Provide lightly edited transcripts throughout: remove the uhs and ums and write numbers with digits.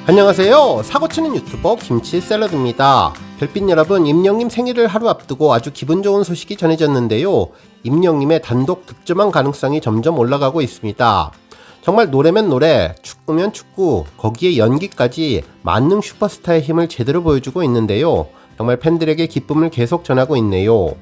안녕하세요. 사고치는 유튜버 김치샐러드입니다. 별빛 여러분, 임영님 생일을 하루 앞두고 아주 기분 좋은 소식이 전해졌는데요. 임영님의 단독 득점왕 가능성이 점점 올라가고 있습니다. 정말 노래면 노래, 축구면 축구, 거기에 연기까지 만능 슈퍼스타의 힘을 제대로 보여주고 있는데요. 정말 팬들에게 기쁨을 계속 전하고 있네요.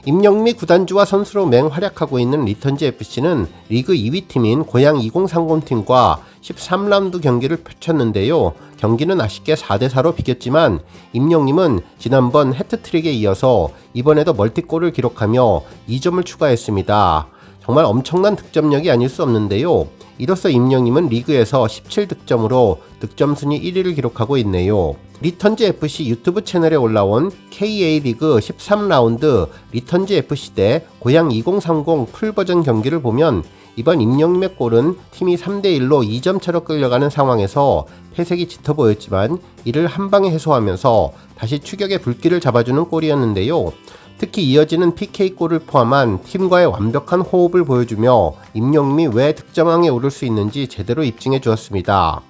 임영미 구단주와 선수로 맹활약하고 있는 리턴즈FC는 리그 2위 팀인 고양 2030팀과 13라운드 경기를 펼쳤는데요. 경기는 아쉽게 4대4로 비겼지만 임영님은 지난번 해트트릭에 이어서 이번에도 멀티골을 기록하며 2점을 추가했습니다. 정말 엄청난 득점력이 아닐 수 없는데요. 이로써 임영님은 리그에서 17득점으로 득점 순위 1위를 기록하고 있네요. 리턴즈FC 유튜브 채널에 올라온 KA리그 13라운드 리턴즈FC 대 고양 2030 풀버전 경기를 보면 이번 임영님의 골은 팀이 3대1로 2점 차로 끌려가는 상황에서 패색이 짙어 보였지만 이를 한방에 해소하면서 다시 추격의 불길을 잡아주는 골이었는데요. 특히 이어지는 PK골을 포함한 팀과의 완벽한 호흡을 보여주며 임영님이 왜 득점왕에 오를 수 있는지 제대로 입증해 주었습니다.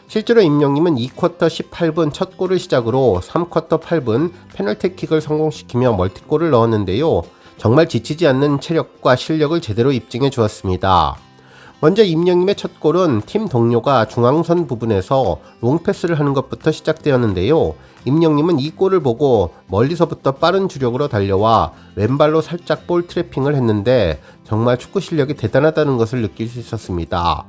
실제로 임영님은 2쿼터 18분 첫 골을 시작으로 3쿼터 8분 페널티킥을 성공시키며 멀티골을 넣었는데요. 정말 지치지 않는 체력과 실력을 제대로 입증해 주었습니다. 먼저 임영님의 첫 골은 팀 동료가 중앙선 부분에서 롱패스를 하는 것부터 시작되었는데요. 임영님은 이 골을 보고 멀리서부터 빠른 주력으로 달려와 왼발로 살짝 볼 트래핑을 했는데 정말 축구 실력이 대단하다는 것을 느낄 수 있었습니다.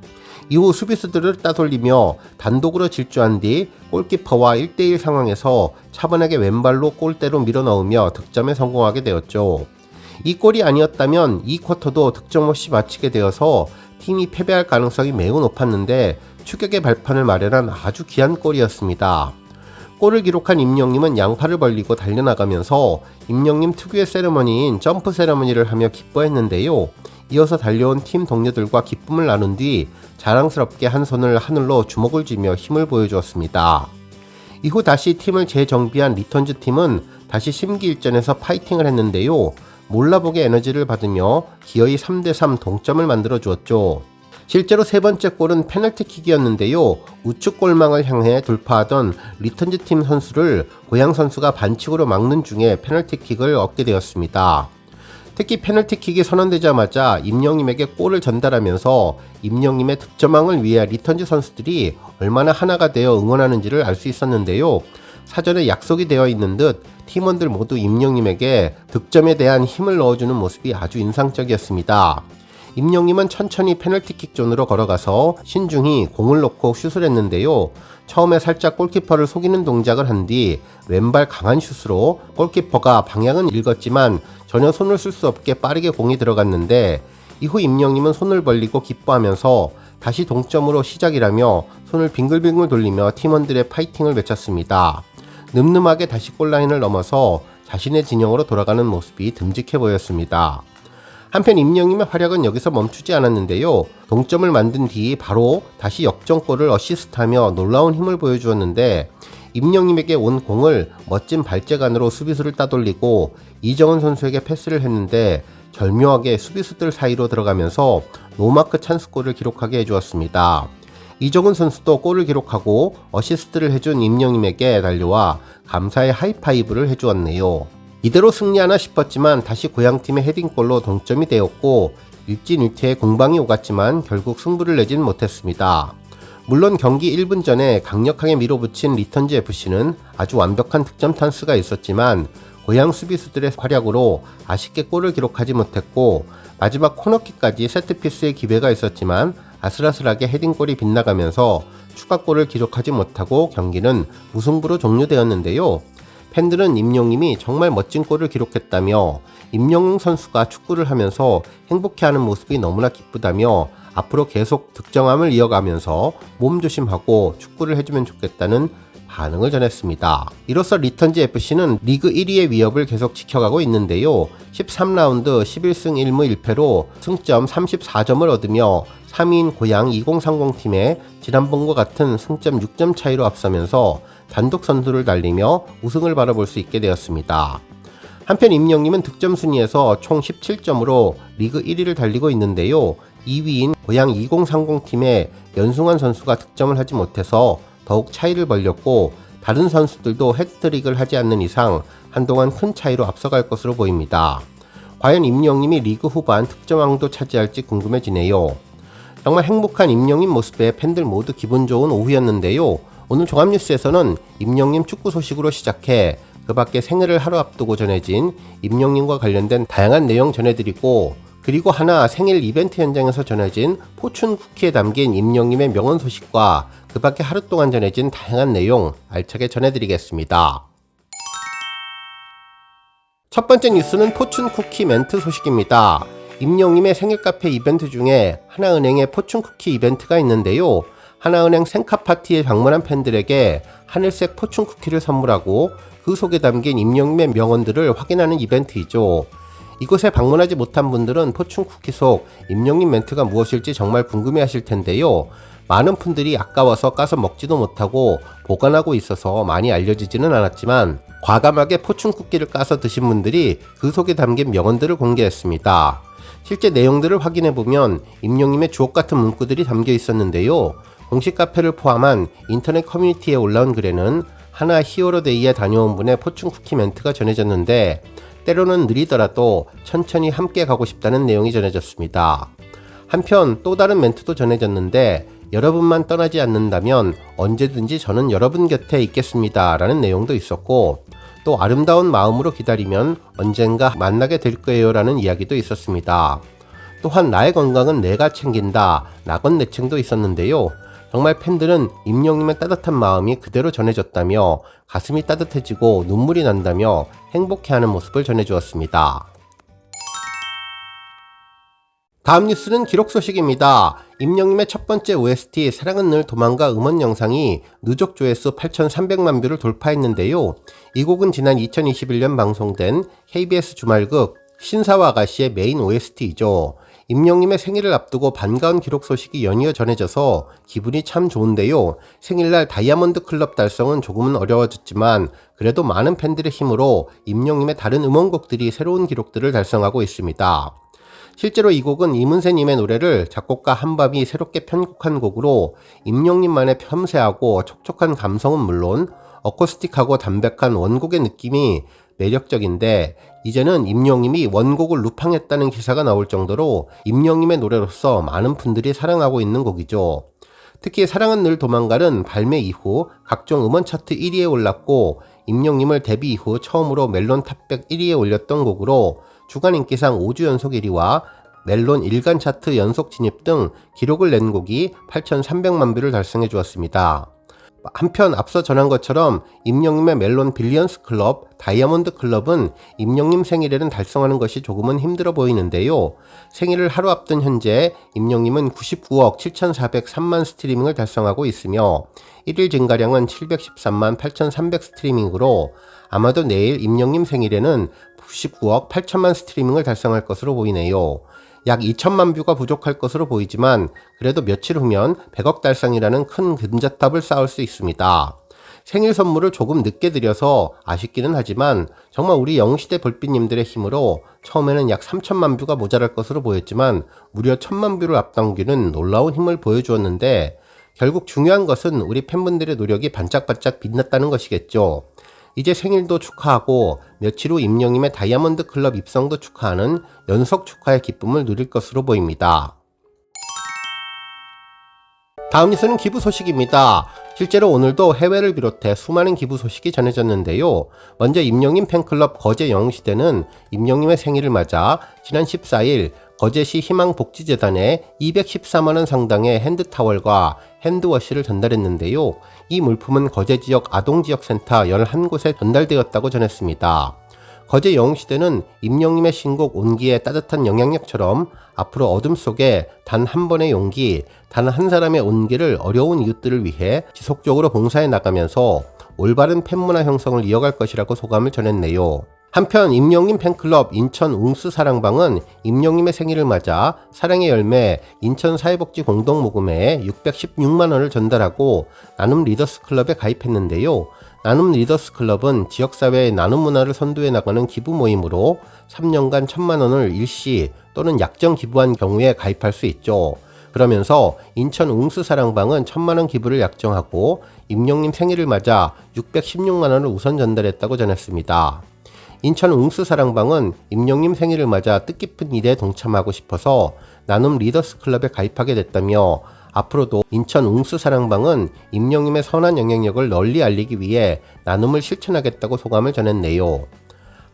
이후 수비수들을 따돌리며 단독으로 질주한 뒤 골키퍼와 1대1 상황에서 차분하게 왼발로 골대로 밀어넣으며 득점에 성공하게 되었죠. 이 골이 아니었다면 이 쿼터도 득점 없이 마치게 되어서 팀이 패배할 가능성이 매우 높았는데 추격의 발판을 마련한 아주 귀한 골이었습니다. 골을 기록한 임영님은 양팔을 벌리고 달려나가면서 임영님 특유의 세레머니인 점프 세레머니를 하며 기뻐했는데요. 이어서 달려온 팀 동료들과 기쁨을 나눈 뒤 자랑스럽게 한 손을 하늘로 주먹을 쥐며 힘을 보여주었습니다. 이후 다시 팀을 재정비한 리턴즈 팀은 다시 심기일전에서 파이팅을 했는데요. 몰라보게 에너지를 받으며 기어이 3대3 동점을 만들어 주었죠. 실제로 세 번째 골은 페널티킥이었는데요. 우측 골망을 향해 돌파하던 리턴즈 팀 선수를 고양 선수가 반칙으로 막는 중에 페널티킥을 얻게 되었습니다. 특히 페널티킥이 선언되자마자 임영님에게 골을 전달하면서 임영님의 득점왕을 위해 리턴즈 선수들이 얼마나 하나가 되어 응원하는지를 알 수 있었는데요. 사전에 약속이 되어 있는 듯 팀원들 모두 임영님에게 득점에 대한 힘을 넣어주는 모습이 아주 인상적이었습니다. 임영님은 천천히 페널티킥 존으로 걸어가서 신중히 공을 놓고 슛을 했는데요. 처음에 살짝 골키퍼를 속이는 동작을 한 뒤 왼발 강한 슛으로 골키퍼가 방향은 읽었지만 전혀 손을 쓸 수 없게 빠르게 공이 들어갔는데 이후 임영님은 손을 벌리고 기뻐하면서 다시 동점으로 시작이라며 손을 빙글빙글 돌리며 팀원들의 파이팅을 외쳤습니다. 늠름하게 다시 골라인을 넘어서 자신의 진영으로 돌아가는 모습이 듬직해 보였습니다. 한편 임영님의 활약은 여기서 멈추지 않았는데요. 동점을 만든 뒤 바로 다시 역전골을 어시스트하며 놀라운 힘을 보여주었는데 임영님에게 온 공을 멋진 발재간으로 수비수를 따돌리고 이정은 선수에게 패스를 했는데 절묘하게 수비수들 사이로 들어가면서 노마크 찬스골을 기록하게 해주었습니다. 이정은 선수도 골을 기록하고 어시스트를 해준 임영님에게 달려와 감사의 하이파이브를 해주었네요. 이대로 승리하나 싶었지만 다시 고양팀의 헤딩골로 동점이 되었고 일진일퇴의 공방이 오갔지만 결국 승부를 내진 못했습니다. 물론 경기 1분 전에 강력하게 밀어붙인 리턴즈FC는 아주 완벽한 득점 찬스가 있었지만 고양 수비수들의 활약으로 아쉽게 골을 기록하지 못했고 마지막 코너킥까지 세트피스의 기회가 있었지만 아슬아슬하게 헤딩골이 빗나가면서 추가골을 기록하지 못하고 경기는 무승부로 종료되었는데요. 팬들은 임영님이 정말 멋진 골을 기록했다며 임영웅 선수가 축구를 하면서 행복해하는 모습이 너무나 기쁘다며 앞으로 계속 득점함을 이어가면서 몸조심하고 축구를 해주면 좋겠다는 반응을 전했습니다. 이로써 리턴즈FC는 리그 1위의 위협을 계속 지켜가고 있는데요. 13라운드 11승 1무 1패로 승점 34점을 얻으며 3위인 고양 2030팀에 지난번과 같은 승점 6점 차이로 앞서면서 단독 선두를 달리며 우승을 바라볼 수 있게 되었습니다. 한편 임영님은 득점 순위에서 총 17점으로 리그 1위를 달리고 있는데요. 2위인 고양 2030팀의 연승환 선수가 득점을 하지 못해서 더욱 차이를 벌렸고 다른 선수들도 헤트트릭을 하지 않는 이상 한동안 큰 차이로 앞서갈 것으로 보입니다. 과연 임영님이 리그 후반 득점왕도 차지할지 궁금해지네요. 정말 행복한 임영님 모습에 팬들 모두 기분 좋은 오후였는데요. 오늘 종합뉴스에서는 임영님 축구 소식으로 시작해 그 밖에 생일을 하루 앞두고 전해진 임영님과 관련된 다양한 내용 전해드리고, 그리고 하나 생일 이벤트 현장에서 전해진 포춘 쿠키에 담긴 임영님의 명언 소식과 그 밖에 하루 동안 전해진 다양한 내용 알차게 전해드리겠습니다. 첫 번째 뉴스는 포춘 쿠키 멘트 소식입니다. 임영님의 생일 카페 이벤트 중에 하나은행의 포춘 쿠키 이벤트가 있는데요. 하나은행 생카 파티에 방문한 팬들에게 하늘색 포춘 쿠키를 선물하고 그 속에 담긴 임영님의 명언들을 확인하는 이벤트이죠. 이곳에 방문하지 못한 분들은 포춘 쿠키 속 임영님 멘트가 무엇일지 정말 궁금해하실 텐데요. 많은 분들이 아까워서 까서 먹지도 못하고 보관하고 있어서 많이 알려지지는 않았지만 과감하게 포춘 쿠키를 까서 드신 분들이 그 속에 담긴 명언들을 공개했습니다. 실제 내용들을 확인해보면 임영님의 주옥같은 문구들이 담겨 있었는데요. 공식 카페를 포함한 인터넷 커뮤니티에 올라온 글에는 하나 히어로데이에 다녀온 분의 포춘 쿠키 멘트가 전해졌는데, 때로는 느리더라도 천천히 함께 가고 싶다는 내용이 전해졌습니다. 한편 또 다른 멘트도 전해졌는데, 여러분만 떠나지 않는다면 언제든지 저는 여러분 곁에 있겠습니다 라는 내용도 있었고, 또 아름다운 마음으로 기다리면 언젠가 만나게 될 거예요 라는 이야기도 있었습니다. 또한 나의 건강은 내가 챙긴다 낙원내층도 있었는데요. 정말 팬들은 임영님의 따뜻한 마음이 그대로 전해졌다며 가슴이 따뜻해지고 눈물이 난다며 행복해하는 모습을 전해주었습니다. 다음 뉴스는 기록 소식입니다. 임영님의 첫 번째 OST 사랑은 늘 도망가 음원 영상이 누적 조회수 8,300만 뷰를 돌파했는데요. 이 곡은 지난 2021년 방송된 KBS 주말극 신사와 아가씨의 메인 OST이죠. 임영님의 생일을 앞두고 반가운 기록 소식이 연이어 전해져서 기분이 참 좋은데요. 생일날 다이아몬드 클럽 달성은 조금은 어려워졌지만 그래도 많은 팬들의 힘으로 임영님의 다른 음원곡들이 새로운 기록들을 달성하고 있습니다. 실제로 이 곡은 이문세님의 노래를 작곡가 한밤이 새롭게 편곡한 곡으로 임영님만의 섬세하고 촉촉한 감성은 물론 어쿠스틱하고 담백한 원곡의 느낌이 매력적인데, 이제는 임영님이 원곡을 루팡했다는 기사가 나올 정도로 임영님의 노래로서 많은 분들이 사랑하고 있는 곡이죠. 특히 사랑은 늘 도망가는 발매 이후 각종 음원 차트 1위에 올랐고, 임영님을 데뷔 이후 처음으로 멜론 탑100 1위에 올렸던 곡으로 주간 인기상 5주 연속 1위와 멜론 일간 차트 연속 진입 등 기록을 낸 곡이 8,300만 뷰를 달성해 주었습니다. 한편 앞서 전한 것처럼 임영님의 멜론 빌리언스 클럽, 다이아몬드 클럽은 임영님 생일에는 달성하는 것이 조금은 힘들어 보이는데요. 생일을 하루 앞둔 현재 임영님은 99억 7,403만 스트리밍을 달성하고 있으며 1일 증가량은 713만 8,300 스트리밍으로 아마도 내일 임영님 생일에는 99억 8천만 스트리밍을 달성할 것으로 보이네요. 약 2천만 뷰가 부족할 것으로 보이지만 그래도 며칠 후면 100억 달성이라는 큰 금자탑을 쌓을 수 있습니다. 생일 선물을 조금 늦게 드려서 아쉽기는 하지만 정말 우리 영시대 별빛님들의 힘으로 처음에는 약 3천만 뷰가 모자랄 것으로 보였지만 무려 1,000만 뷰를 앞당기는 놀라운 힘을 보여주었는데, 결국 중요한 것은 우리 팬분들의 노력이 반짝반짝 빛났다는 것이겠죠. 이제 생일도 축하하고 며칠 후 임영님의 다이아몬드 클럽 입성도 축하하는 연속 축하의 기쁨을 누릴 것으로 보입니다. 다음 뉴스는 기부 소식입니다. 실제로 오늘도 해외를 비롯해 수많은 기부 소식이 전해졌는데요. 먼저 임영님 팬클럽 거제 영웅시대는 임영님의 생일을 맞아 지난 14일 거제시 희망복지재단에 214만원 상당의 핸드타월과 핸드워시를 전달했는데요. 이 물품은 거제 지역 아동지역센터 11곳에 전달되었다고 전했습니다. 거제 영웅시대는 임영님의 신곡 온기의 따뜻한 영향력처럼 앞으로 어둠 속에 단 한 번의 용기, 단 한 사람의 온기를 어려운 이웃들을 위해 지속적으로 봉사해 나가면서 올바른 팬문화 형성을 이어갈 것이라고 소감을 전했네요. 한편 임영님 팬클럽 인천 웅스사랑방은 임영님의 생일을 맞아 사랑의 열매 인천사회복지 공동모금회에 616만원을 전달하고 나눔 리더스클럽에 가입했는데요. 나눔 리더스클럽은 지역사회의 나눔 문화를 선도해 나가는 기부 모임으로 3년간 1,000만원을 일시 또는 약정 기부한 경우에 가입할 수 있죠. 그러면서 인천 웅수사랑방은 1,000만원 기부를 약정하고 임영님 생일을 맞아 616만원을 우선 전달했다고 전했습니다. 인천 웅수사랑방은 임영님 생일을 맞아 뜻깊은 일에 동참하고 싶어서 나눔 리더스 클럽에 가입하게 됐다며 앞으로도 인천 웅수사랑방은 임영님의 선한 영향력을 널리 알리기 위해 나눔을 실천하겠다고 소감을 전했네요.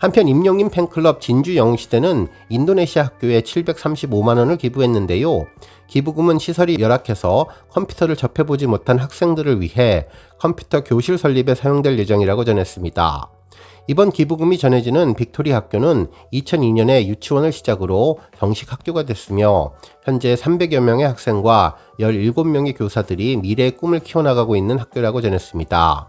한편 임영님 팬클럽 진주영웅시대는 인도네시아 학교에 735만원을 기부했는데요. 기부금은 시설이 열악해서 컴퓨터를 접해보지 못한 학생들을 위해 컴퓨터 교실 설립에 사용될 예정이라고 전했습니다. 이번 기부금이 전해지는 빅토리 학교는 2002년에 유치원을 시작으로 정식 학교가 됐으며 현재 300여 명의 학생과 17명의 교사들이 미래의 꿈을 키워나가고 있는 학교라고 전했습니다.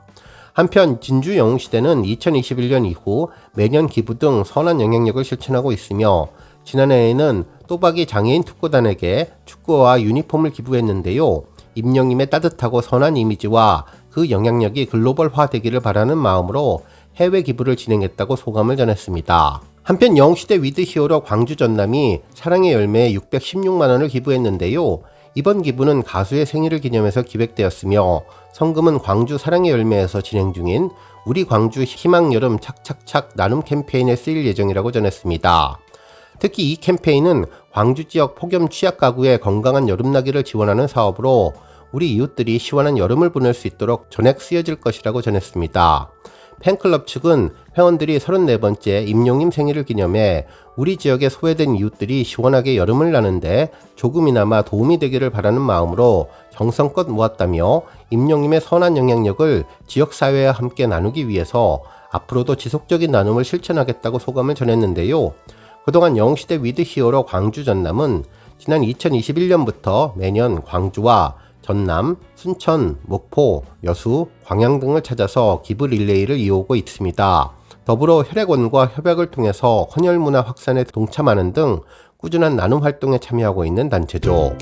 한편 진주영웅시대는 2021년 이후 매년 기부 등 선한 영향력을 실천하고 있으며 지난해에는 또박이 장애인 축구단에게 축구와 유니폼을 기부했는데요. 임영님의 따뜻하고 선한 이미지와 그 영향력이 글로벌화되기를 바라는 마음으로 해외 기부를 진행했다고 소감을 전했습니다. 한편 영웅시대 위드 히어로 광주 전남이 사랑의 열매에 616만원을 기부했는데요. 이번 기부는 가수의 생일을 기념해서 기획되었으며 성금은 광주 사랑의 열매에서 진행 중인 우리 광주 희망 여름 착착착 나눔 캠페인에 쓰일 예정이라고 전했습니다. 특히 이 캠페인은 광주 지역 폭염 취약 가구의 건강한 여름나기를 지원하는 사업으로 우리 이웃들이 시원한 여름을 보낼 수 있도록 전액 쓰여질 것이라고 전했습니다. 팬클럽 측은 회원들이 34번째 임영님 생일을 기념해 우리 지역의 소외된 이웃들이 시원하게 여름을 나는데 조금이나마 도움이 되기를 바라는 마음으로 정성껏 모았다며 임영님의 선한 영향력을 지역사회와 함께 나누기 위해서 앞으로도 지속적인 나눔을 실천하겠다고 소감을 전했는데요. 그동안 영웅시대 위드 히어로 광주 전남은 지난 2021년부터 매년 광주와 전남, 순천, 목포, 여수, 광양 등을 찾아서 기부 릴레이를 이어오고 있습니다. 더불어 혈액원과 협약을 통해서 헌혈문화 확산에 동참하는 등 꾸준한 나눔 활동에 참여하고 있는 단체죠.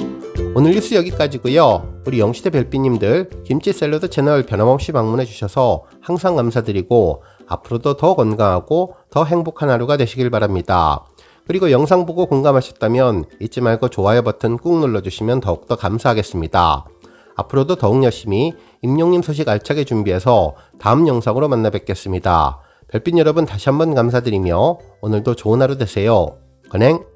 오늘 뉴스 여기까지고요. 우리 영시대 별빛님들 김치 샐러드 채널 변함없이 방문해 주셔서 항상 감사드리고 앞으로도 더 건강하고 더 행복한 하루가 되시길 바랍니다. 그리고 영상 보고 공감하셨다면 잊지 말고 좋아요 버튼 꾹 눌러주시면 더욱더 감사하겠습니다. 앞으로도 더욱 열심히 임영님 소식 알차게 준비해서 다음 영상으로 만나 뵙겠습니다. 별빛 여러분 다시 한번 감사드리며 오늘도 좋은 하루 되세요. 건행!